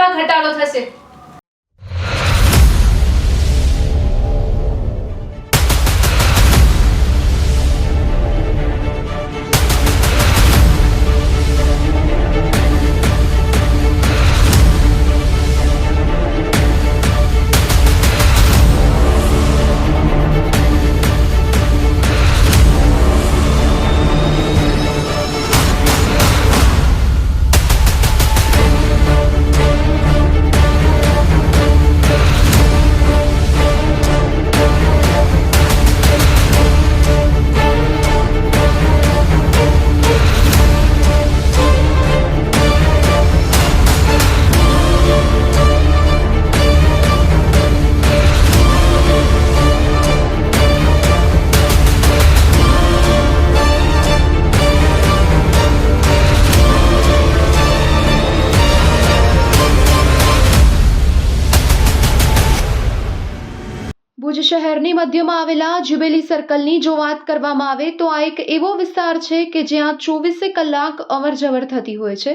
સમસ્યામાં ઘટાડો થશે। ભુજ શહેરની મધ્યમાં આવેલા જ્યુબિલી સર્કલની જો વાત કરવામાં આવે તો આ એક એવો વિસ્તાર છે કે જ્યાં 24 કલાક અવરજવર થતી હોય છે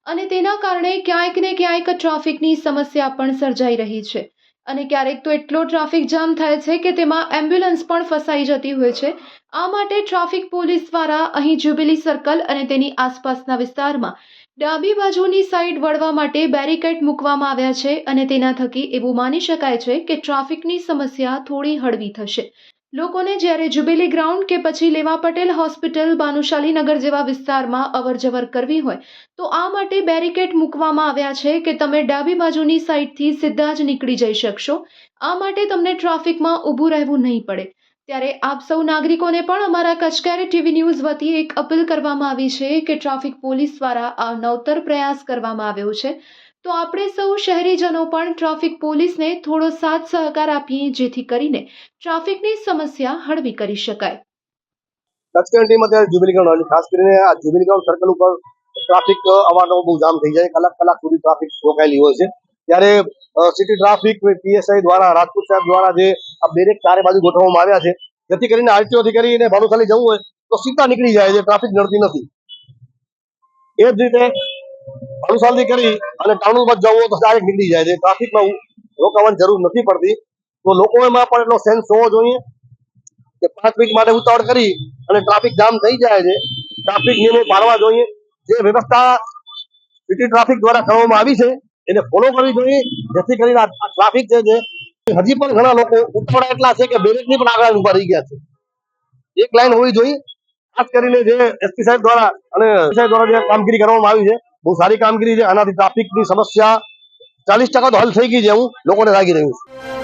અને તેના કારણે ક્યાંક ને ક્યાંક ટ્રાફિકની સમસ્યા પણ સર્જાઈ રહી છે અને ક્યારેક તો એટલો ટ્રાફિક જામ થાય છે કે તેમાં એમ્બ્યુલન્સ પણ ફસાઈ જતી હોય છે। આ માટે ટ્રાફિક પોલીસ દ્વારા અહીં જ્યુબિલી સર્કલ અને તેની આસપાસના વિસ્તારમાં ડાબી બાજુની સાઈડ વળવા માટે બેરિકેડ મૂકવામાં આવ્યા છે અને તેના થકી એવું માની શકાય છે કે ટ્રાફિકની સમસ્યા થોડી હળવી થશે। લોકોને જ્યારે જ્યુબિલી ગ્રાઉન્ડ કે પછી લેવા પટેલ હોસ્પિટલ, ભાનુશાલીનગર જેવા વિસ્તારમાં અવરજવર કરવી હોય તો આ માટે બેરિકેડ મૂકવામાં આવ્યા છે કે તમે ડાબી બાજુની સાઈડથી સીધા જ નીકળી જઈ શકશો। આ માટે તમને ટ્રાફિકમાં ઊભું રહેવું નહીં પડે। ત્યારે આપ સૌ નાગરિકોને પણ અમારા કચકેરી ટીવી ન્યૂઝ વતી એક અપીલ કરવામાં આવી છે કે ટ્રાફિક પોલીસ દ્વારા આ નવતર પ્રયાસ કરવામાં આવ્યો છે તો આપણે સૌ શહેરીજનો પણ ટ્રાફિક પોલીસને થોડો સાથ સહકાર આપીએ જેથી કરીને ટ્રાફિકની સમસ્યા હળવી કરી શકાય। કચકેરી ટીમ અત્યારે જ્યુબિલી ગ્રાઉન્ડ ખાસ કરીને આ જ્યુબિલી ગ્રાઉન્ડ સર્કલ ઉપર ટ્રાફિક અવારનવાર બહુ જામ થઈ જાય, કલાક સુધી ટ્રાફિક રોકાયેલી હોય છે। ત્યારે સિટી ટ્રાફિક પીએસઆઈ દ્વારા, રાજપૂત સાહેબ દ્વારા જે આ બેરેક ચારે બાજુ ગોઠવવામાં આવ્યા છે જેથી કરીને આરટીઓ થી કરીને ભાનુશાલી જવું હોય તો સીધા નીકળી જાય છે, ટ્રાફિક નડતી નથી। એ જ રીતે ભાનુશાલી કરી અને ટાઉનમાં જવું હોય તો ડાયરેક્ટ નીકળી જાય છે, ટ્રાફિકમાં રોકાવાની જરૂર નથી પડતી। તો લોકોમાં પણ એટલો સેન્સ હોવો જોઈએ કે 5 મિનિટ માટે ઉતાવળ કરી અને ટ્રાફિક જામ થઈ જાય છે, ટ્રાફિક નિયમો પાળવા જોઈએ। જે વ્યવસ્થા સિટી ટ્રાફિક દ્વારા કરવામાં આવી છે એને ફોલો કરવી જોઈએ જેથી કરીને આ ટ્રાફિક છે જે હજી પણ ઘણા લોકો ઉતાવળા એટલા છે કે બેરેકની પણ આગળ ઉભા રહી ગયા છે। એક લાઈન હોવી જોઈએ। ખાસ કરીને જે એસપી સાહેબ દ્વારા અને સાહેબ દ્વારા જે કામગીરી કરવામાં આવી છે બહુ સારી કામગીરી છે। આનાથી ટ્રાફિકની સમસ્યા 40% તો હલ થઈ ગઈ છે એવું લોકોને લાગી રહ્યું છે।